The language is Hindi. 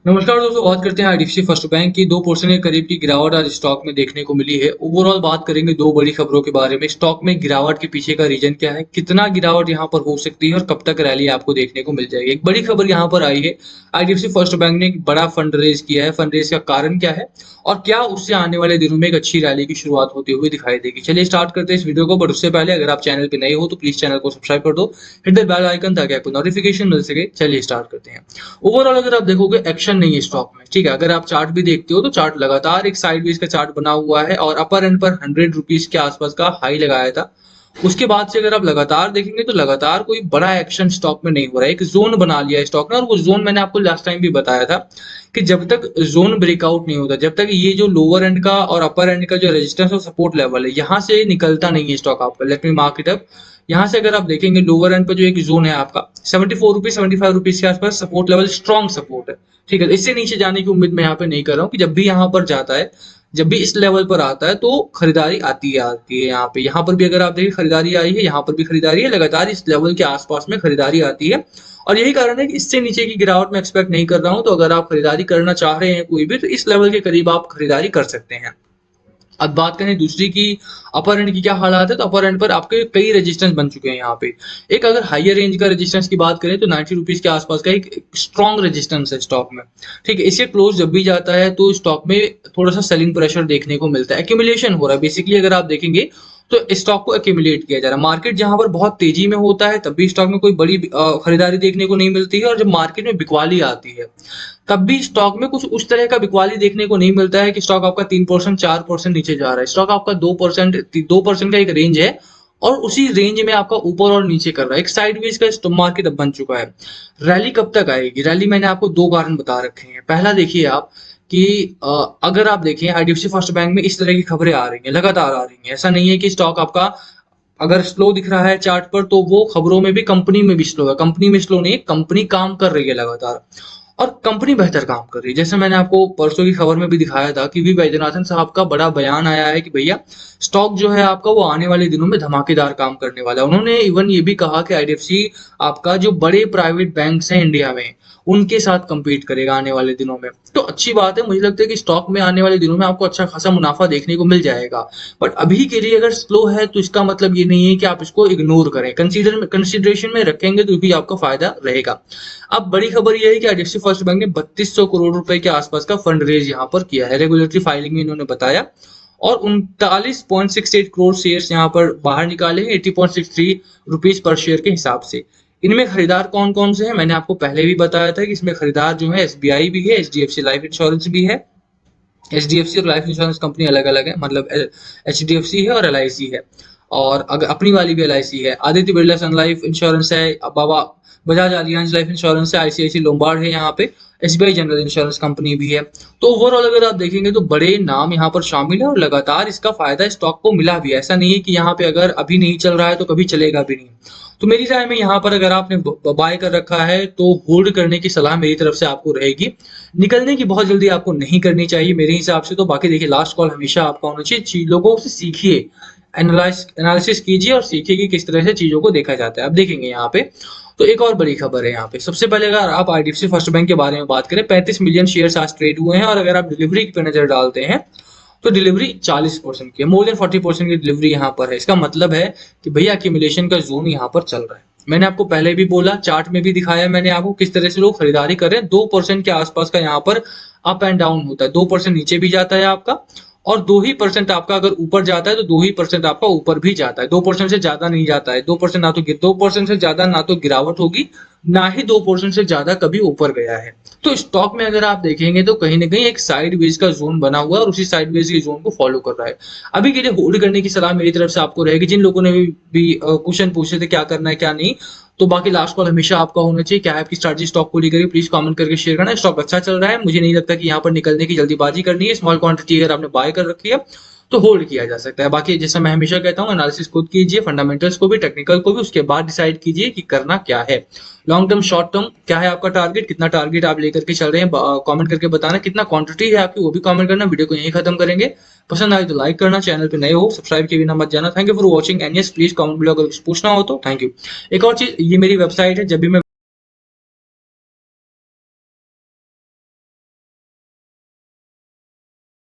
नमस्कार दोस्तों, बात करते हैं आईडीएफसी फर्स्ट बैंक की 2% के करीब की गिरावट आज स्टॉक में देखने को मिली है। ओवरऑल बात करेंगे दो बड़ी खबरों के बारे में। स्टॉक में गिरावट के पीछे का रीजन क्या है, कितना गिरावट यहां पर हो सकती है और कब तक रैली आपको देखने को मिल जाएगी। एक बड़ी खबर यहां पर आई है, आईडीएफसी फर्स्ट बैंक ने एक बड़ा फंड रेज किया है। फंड रेज का कारण क्या है और क्या उससे आने वाले दिनों में एक अच्छी रैली की शुरुआत होते हुए दिखाई देगी। चलिए स्टार्ट करते हैं इस वीडियो को, बट उससे पहले अगर आप चैनल पे नए हो तो प्लीज चैनल को सब्सक्राइब कर दो, हिट द बेल आइकन ताकि आपको नोटिफिकेशन मिल सके। चलिए स्टार्ट करते हैं। ओवरऑल अगर आप देखोगे एक्शन नहीं है स्टॉक में, ठीक है। अगर आप चार्ट भी देखते हो तो चार्ट लगातार एक साइडवेज का चार्ट बना हुआ है और अपर एंड पर 100 रुपीज के आसपास का हाई लगाया था। उसके बाद से अगर आप लगातार देखेंगे तो लगातार कोई बड़ा एक्शन स्टॉक में नहीं हो रहा है। एक जोन बना लिया है स्टॉक ने, और वो जोन मैंने आपको लास्ट टाइम भी बताया था कि जब तक जोन ब्रेकआउट नहीं होता, जब तक ये जो लोअर एंड का और अपर एंड का जो रेजिस्टेंस और सपोर्ट लेवल है यहाँ से निकलता नहीं है स्टॉक आपका। Let me mark it up. यहाँ से अगर आप देखेंगे लोअर एंड पर जो एक जोन है आपका 74 रुपीज 75 रुपीज के आसपास सपोर्ट लेवल, स्ट्रॉन्ग सपोर्ट है, ठीक है। इससे नीचे जाने की उम्मीद मैं यहाँ पे नहीं कर रहा हूँ कि जब भी यहाँ पर जाता है, जब भी इस लेवल पर आता है तो खरीदारी आती है यहाँ पर भी अगर आप देखिए खरीदारी आई है, यहाँ पर भी खरीदारी है, लगातार इस लेवल के आसपास में खरीदारी आती है। और यही कारण है कि इससे नीचे की गिरावट मैं एक्सपेक्ट नहीं कर रहा हूँ। तो अगर आप खरीदारी करना चाह रहे हैं कोई भी, तो इस लेवल के करीब आप खरीदारी कर सकते हैं। अब बात करें दूसरी की अपर एंड की क्या हालात है, तो अपर एंड पर आपके कई रेजिस्टेंस बन चुके हैं यहाँ पे। एक अगर हाइयर रेंज का रेजिस्टेंस की बात करें तो 90 रुपीज के आसपास का एक स्ट्रॉन्ग रेजिस्टेंस है स्टॉक में, ठीक है। इसके क्लोज जब भी जाता है तो स्टॉक में थोड़ा सा सेलिंग प्रेशर देखने को मिलता है, एक्यूमुलेशन हो रहा है बेसिकली। अगर आप देखेंगे तो स्टॉक को एक्यूमुलेट किया जा रहा है। मार्केट जहां पर बहुत तेजी में होता है तब भी स्टॉक में कोई बड़ी खरीदारी देखने को नहीं मिलती है, और जब मार्केट में बिकवाली आती है तब भी स्टॉक में कुछ उस तरह का बिकवाली देखने को नहीं मिलता है कि स्टॉक आपका 3% 4% नीचे जा रहा है। स्टॉक आपका 2% का एक रेंज है, और उसी रेंज में आपका ऊपर और नीचे कर रहा है। एक साइडवेज का स्टॉक मार्केट अब बन चुका है। रैली कब तक आएगी? रैली मैंने आपको दो कारण बता रखे हैं। पहला देखिए आप कि अगर आप देखें आईडीएफसी फर्स्ट बैंक में इस तरह की खबरें आ रही हैं, लगातार आ रही हैं। ऐसा नहीं है कि स्टॉक आपका अगर स्लो दिख रहा है चार्ट पर तो वो खबरों में भी कंपनी में भी स्लो है। कंपनी में स्लो नहीं है, कंपनी काम कर रही है लगातार, और कंपनी बेहतर काम कर रही है। जैसे मैंने आपको परसों की खबर में भी दिखाया था कि वी वैद्यनाथन साहब का बड़ा बयान आया है कि भैया स्टॉक जो है आपका वो आने वाले दिनों में धमाकेदार काम करने वाला है। उन्होंने इवन ये भी कहा कि आईडीएफसी आपका जो बड़े प्राइवेट बैंक्स हैं इंडिया में उनके साथ compete करेगा आने वाले दिनों में। तो अच्छी बात है, मुझे लगता है कि स्टॉक में आने वाले दिनों में आपको अच्छा खासा मुनाफा देखने को मिल जाएगा। बट अभी के लिए अगर स्लो है तो इसका मतलब ये नहीं है कि आप इसको इग्नोर करें, कंसिडरेशन में रखेंगे तो भी आपका फायदा रहेगा। अब बड़ी खबर यह है कि आईडीएफसी फर्स्ट बैंक ने 3200 करोड़ रुपए के आसपास का फंड रेज यहाँ पर किया है। रेगुलेटरी फाइलिंग में इन्होंने बताया, और 39.68 करोड़ शेयर्स यहाँ पर बाहर निकाले हैं 80.63 रुपीज पर शेयर के हिसाब से। इनमें खरीदार कौन कौन से हैं मैंने आपको पहले भी बताया था कि इसमें खरीदार जो है एसबीआई भी है, एचडीएफसी लाइफ इंश्योरेंस भी है। एचडीएफसी और लाइफ इंश्योरेंस कंपनी अलग अलग है, मतलब एचडीएफसी है और एलआईसी है, और अगर अपनी वाली भी एलआईसी है। आदित्य बिरला सन लाइफ इंश्योरेंस है, बाबा बजाज आलियांज लाइफ इंश्योरेंस है, आईसीआईसी लोम्बार्ड है यहाँ पे, एसबीआई जनरल इंश्योरेंस कंपनी भी है। तो ओवरऑल अगर आप देखेंगे तो बड़े नाम यहाँ पर शामिल है, और लगातार इसका फायदा स्टॉक को मिला भी है। ऐसा नहीं है कि यहाँ पे अगर अभी नहीं चल रहा है तो कभी चलेगा भी नहीं। तो मेरी राय में यहाँ पर अगर आपने बाय कर रखा है तो होल्ड करने की सलाह मेरी तरफ से आपको रहेगी। निकलने की बहुत जल्दी आपको नहीं करनी चाहिए मेरे हिसाब से। तो बाकी देखिए लास्ट कॉल हमेशा आपका होना चाहिए, लोगों से सीखिए, एनालिसिस कीजिए और सीखिए कि किस तरह से चीजों को देखा जाता है। अब देखेंगे यहाँ पे तो एक और बड़ी खबर है यहाँ पे। सबसे पहले अगर आप आईडीएफसी फर्स्ट बैंक के बारे में बात करें, 35 मिलियन शेयर्स आज ट्रेड हुए हैं, और अगर आप डिलीवरी पे नजर डालते हैं तो डिलीवरी 40% की है, मोर देन 40% की डिलीवरी यहाँ पर है। इसका मतलब है कि भैया एक्यूमुलेशन का जोन यहाँ पर चल रहा है। मैंने आपको पहले भी बोला, चार्ट में भी दिखाया मैंने आपको किस तरह से लोग खरीदारी कर रहे हैं। 2% के आसपास का यहाँ पर अप एंड डाउन होता है, 2% नीचे भी जाता है आपका, और 2% आपका अगर ऊपर जाता है तो 2% आपका ऊपर भी जाता है। 2% से ज्यादा नहीं जाता है। 2% ना तो 2% से ज्यादा ना तो गिरावट होगी, ना ही 2% से ज्यादा कभी ऊपर गया है। तो स्टॉक में अगर आप देखेंगे तो कहीं ना कहीं एक साइड वेज का जोन बना हुआ है, और उसी साइड वेज के जोन को फॉलो कर रहा है। अभी के लिए होल्ड करने की सलाह मेरी तरफ से आपको रहेगी। जिन लोगों ने भी क्वेश्चन पूछे थे क्या करना है क्या नहीं, तो बाकी लास्ट कॉल हमेशा आपका होना चाहिए। क्या है आपकी स्ट्रैटेजी स्टॉक को लेकर, प्लीज कमेंट करके शेयर करना। स्टॉक अच्छा चल रहा है, मुझे नहीं लगता कि यहाँ पर निकलने की जल्दीबाजी करनी है। स्मॉल क्वांटिटी अगर आपने बाय कर रखी है तो होल्ड किया जा सकता है। बाकी जैसा मैं हमेशा कहता हूँ, एनालिसिस खुद कीजिए, फंडामेंटल्स को भी टेक्निकल को भी, उसके बाद डिसाइड कीजिए कि करना क्या है। लॉन्ग टर्म शॉर्ट टर्म क्या है आपका टारगेट, कितना टारगेट आप लेकर के चल रहे हैं, कमेंट करके बताना। कितना क्वांटिटी है आपकी वो भी कमेंट करना। वीडियो को यहीं खत्म करेंगे। पसंद आए तो लाइक करना, चैनल पे नए हो सब्सक्राइब के बिना मत जाना। Thank you for watching and yes please comment below अगर कुछ पूछना हो तो। Thank you. एक और चीज, ये मेरी वेबसाइट है, जब भी मैं